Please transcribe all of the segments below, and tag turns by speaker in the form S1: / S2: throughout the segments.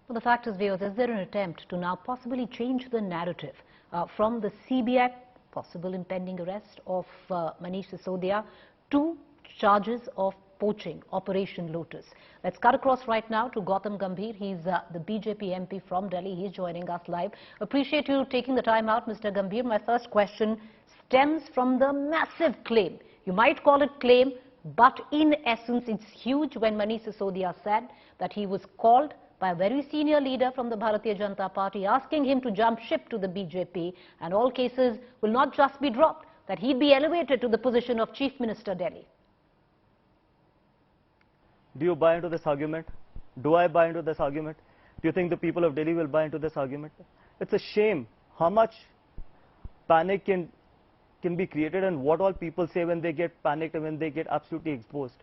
S1: Well, the fact is, viewers, is there an attempt to now possibly change the narrative from the CBI possible impending arrest of Manish Sisodia to charges of poaching, Operation Lotus? Let's cut across right now to Gautam Gambhir. He's the BJP MP from Delhi. He's joining us live. Appreciate you taking the time out, Mr. Gambhir. My first question stems from the massive claim. You might call it claim, but in essence, it's huge when Manish Sisodia said that he was called by a very senior leader from the Bharatiya Janata Party asking him to jump ship to the BJP, and all cases will not just be dropped, that he'd be elevated to the position of Chief Minister Delhi.
S2: Do you buy into this argument? Do I buy into this argument? Do you think the people of Delhi will buy into this argument? It's a shame how much panic can be created and what all people say when they get panicked and when they get absolutely exposed.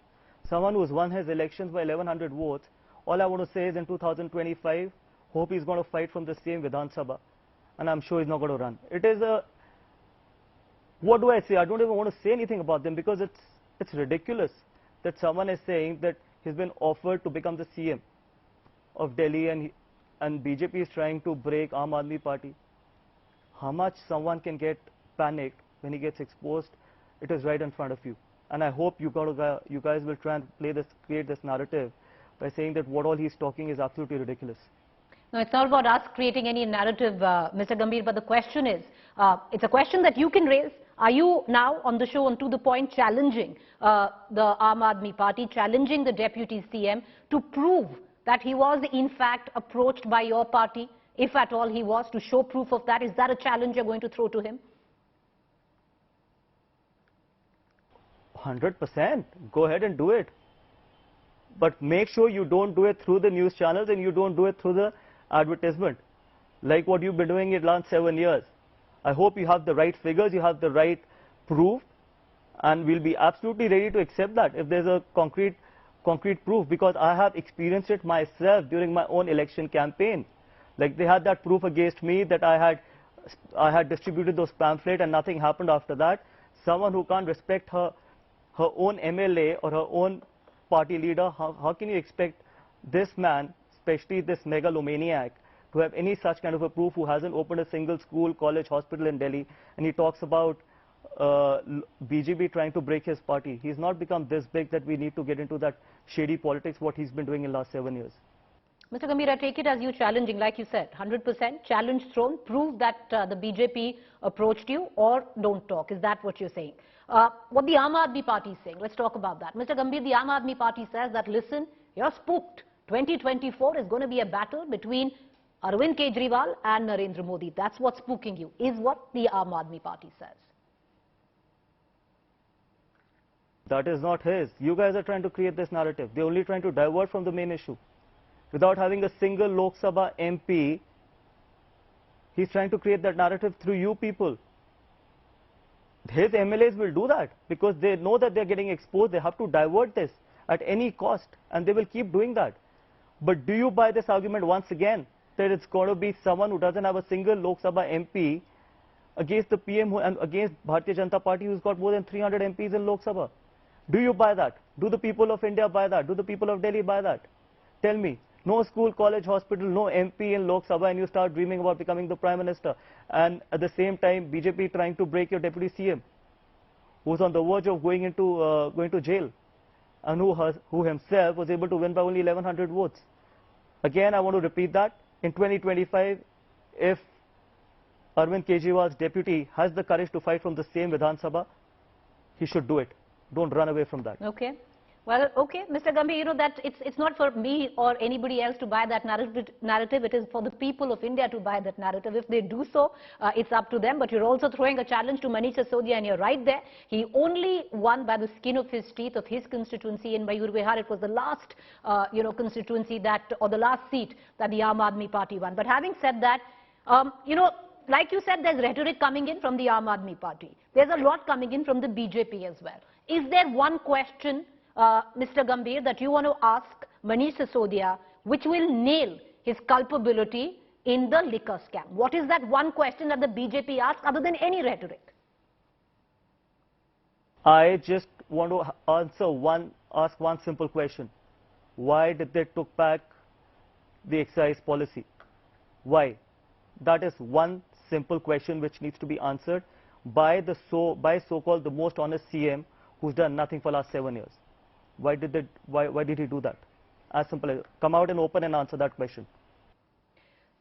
S2: Someone who's won his elections by 1100 votes, all I want to say is in 2025, hope he's going to fight from the same Vidhan Sabha, and I'm sure he's not going to run. It is a, what do I say? I don't even want to say anything about them because it's ridiculous that someone is saying that he's been offered to become the CM of Delhi and BJP is trying to break Aam Aadmi Party. How much someone can get panicked when he gets exposed, it is right in front of you. And I hope you guys will try and create this narrative by saying that what all he's talking is absolutely ridiculous.
S1: No, it's not about us creating any narrative, Mr. Gambhir, but the question is, it's a question that you can raise. Are you now on the show and to the point challenging the Aam Aadmi Party, challenging the Deputy CM to prove that he was in fact approached by your party, if at all he was, to show proof of that? Is that a challenge you're going to throw to him?
S2: 100%. Go ahead and do it. But make sure you don't do it through the news channels and you don't do it through the advertisement, like what you've been doing in the last 7 years. I hope you have the right figures, you have the right proof, and we'll be absolutely ready to accept that if there's a concrete proof, because I have experienced it myself during my own election campaign. Like they had that proof against me that I had distributed those pamphlets and nothing happened after that. Someone who can't respect her own MLA or her own party leader, how can you expect this man, especially this megalomaniac, to have any such kind of a proof, who hasn't opened a single school, college, hospital in Delhi, and he talks about BJP trying to break his party. He's not become this big that we need to get into that shady politics, what he's been doing in the last 7 years.
S1: Mr. Gambhir, I take it as you challenging, like you said, 100% challenge thrown, prove that the BJP approached you, or don't talk. Is that what you're saying? What the Aam Aadmi Party is saying, let's talk about that. Mr. Gambhir, the Aam Aadmi Party says that, listen, you're spooked. 2024 is going to be a battle between Arvind Kejriwal and Narendra Modi. That's what's spooking you, is what the Aam Aadmi Party says.
S2: That is not his. You guys are trying to create this narrative. They're only trying to divert from the main issue. Without having a single Lok Sabha MP, he's trying to create that narrative through you people. His MLAs will do that because they know that they're getting exposed. They have to divert this at any cost, and they will keep doing that. But do you buy this argument once again that it's going to be someone who doesn't have a single Lok Sabha MP against the PM and against Bharatiya Janata Party, who's got more than 300 MPs in Lok Sabha? Do you buy that? Do the people of India buy that? Do the people of Delhi buy that? Tell me. No school, college, hospital, no MP in Lok Sabha, and you start dreaming about becoming the Prime Minister. And at the same time, BJP trying to break your Deputy CM, who's on the verge of going to jail, and who himself was able to win by only 1100 votes. Again, I want to repeat that. In 2025, if Arvind Kejriwal's deputy has the courage to fight from the same Vidhan Sabha, he should do it. Don't run away from that.
S1: Okay. Well, okay, Mr. Gambhir, you know that it's not for me or anybody else to buy that narrative. It is for the people of India to buy that narrative. If they do so, it's up to them. But you're also throwing a challenge to Manish Sisodia, and you're right there. He only won by the skin of his teeth of his constituency in Mayur Vihar. It was the last, constituency or the last seat that the Aam Aadmi Party won. But having said that, like you said, there's rhetoric coming in from the Aam Aadmi Party. There's a lot coming in from the BJP as well. Is there one question, Mr. Gambhir, that you want to ask Manish Sisodia, which will nail his culpability in the liquor scam? What is that one question that the BJP asks other than any rhetoric?
S2: I just want to ask one simple question. Why did they took back the excise policy. Why? That is one simple question which needs to be answered by so-called the most honest CM who's done nothing for last 7 years. Why did he do that? As simple as come out and open and answer that question.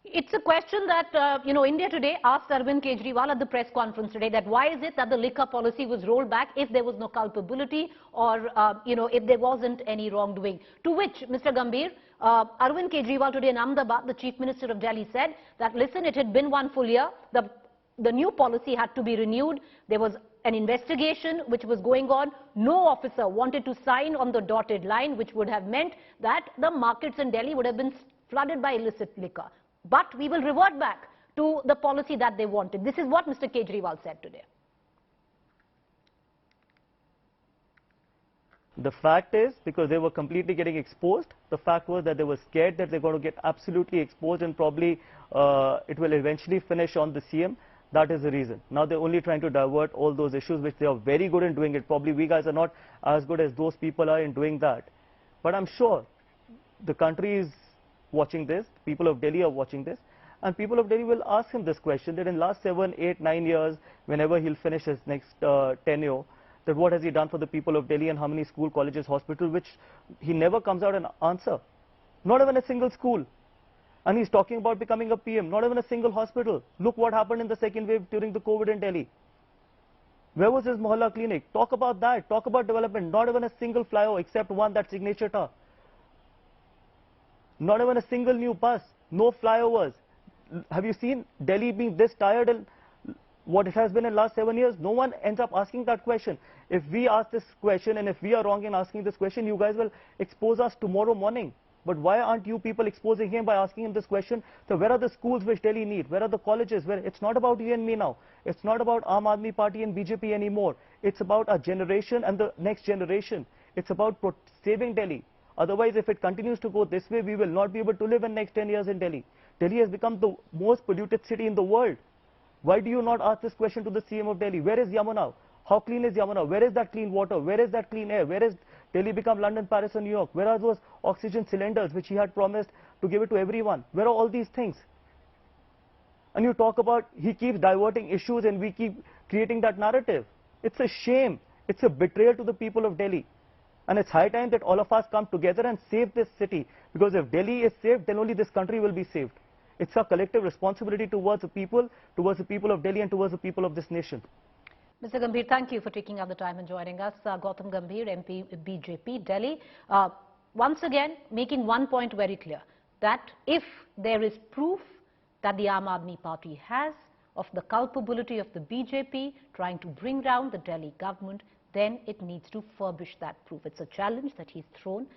S1: It's a question that, India Today asked Arvind Kejriwal at the press conference today, that why is it that the liquor policy was rolled back if there was no culpability or, if there wasn't any wrongdoing. To which Mr. Gambhir, Arvind Kejriwal today in Ahmedabad, the Chief Minister of Delhi, said that, listen, it had been 1 full year. The new policy had to be renewed. There was an investigation which was going on. No officer wanted to sign on the dotted line, which would have meant that the markets in Delhi would have been flooded by illicit liquor. But we will revert back to the policy that they wanted. This is what Mr. Kejriwal said today.
S2: The fact is, because they were completely getting exposed, the fact was that they were scared that they're going to get absolutely exposed and probably it will eventually finish on the CM. That is the reason. Now they're only trying to divert all those issues, which they are very good in doing it. Probably we guys are not as good as those people are in doing that. But I'm sure the country is watching this, people of Delhi are watching this, and people of Delhi will ask him this question, that in last 7, 8, 9 years, whenever he'll finish his next tenure, that what has he done for the people of Delhi and how many school, colleges, hospitals, which he never comes out and answer. Not even a single school. And he's talking about becoming a PM, not even a single hospital. Look what happened in the second wave during the COVID in Delhi. Where was his Mohalla clinic? Talk about that, talk about development, not even a single flyover except one, that Signature Tower. Not even a single new bus, no flyovers. Have you seen Delhi being this tired and what it has been in the last 7 years? No one ends up asking that question. If we ask this question and if we are wrong in asking this question, you guys will expose us tomorrow morning. But why aren't you people exposing him by asking him this question? So where are the schools which Delhi need? Where are the colleges? It's not about you and me now. It's not about Aam Aadmi Party and BJP anymore. It's about our generation and the next generation. It's about saving Delhi. Otherwise, if it continues to go this way, we will not be able to live in next 10 years in Delhi. Delhi has become the most polluted city in the world. Why do you not ask this question to the CM of Delhi? Where is Yamuna? How clean is Yamuna? Where is that clean water? Where is that clean air? Where is Delhi become London, Paris and New York? Where are those oxygen cylinders which he had promised to give it to everyone? Where are all these things? And you talk about, he keeps diverting issues and we keep creating that narrative. It's a shame. It's a betrayal to the people of Delhi. And it's high time that all of us come together and save this city. Because if Delhi is saved, then only this country will be saved. It's our collective responsibility towards the people of Delhi and towards the people of this nation.
S1: Mr. Gambhir, thank you for taking out the time and joining us. Gautam Gambhir, MP BJP, Delhi. Once again, making one point very clear, that if there is proof that the Aam Aadmi Party has of the culpability of the BJP trying to bring down the Delhi government, then it needs to furbish that proof. It's a challenge that he's thrown